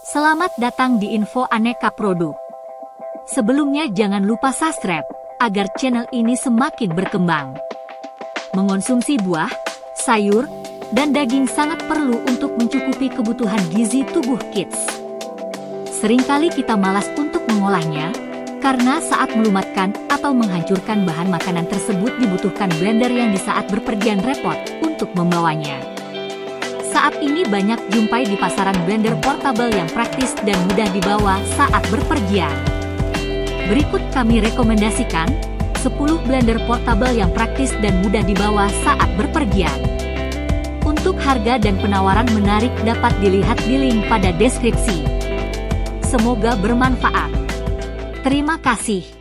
Selamat datang di info aneka produk. Sebelumnya jangan lupa subscribe, agar channel ini semakin berkembang. Mengonsumsi buah, sayur, dan daging sangat perlu untuk mencukupi kebutuhan gizi tubuh kids. Seringkali kita malas untuk mengolahnya, karena saat melumatkan atau menghancurkan bahan makanan tersebut dibutuhkan blender yang di saat berpergian repot untuk membawanya. Saat ini banyak jumpai di pasaran blender portable yang praktis dan mudah dibawa saat berpergian. Berikut kami rekomendasikan 10 blender portable yang praktis dan mudah dibawa saat berpergian. Untuk harga dan penawaran menarik dapat dilihat di link pada deskripsi. Semoga bermanfaat. Terima kasih.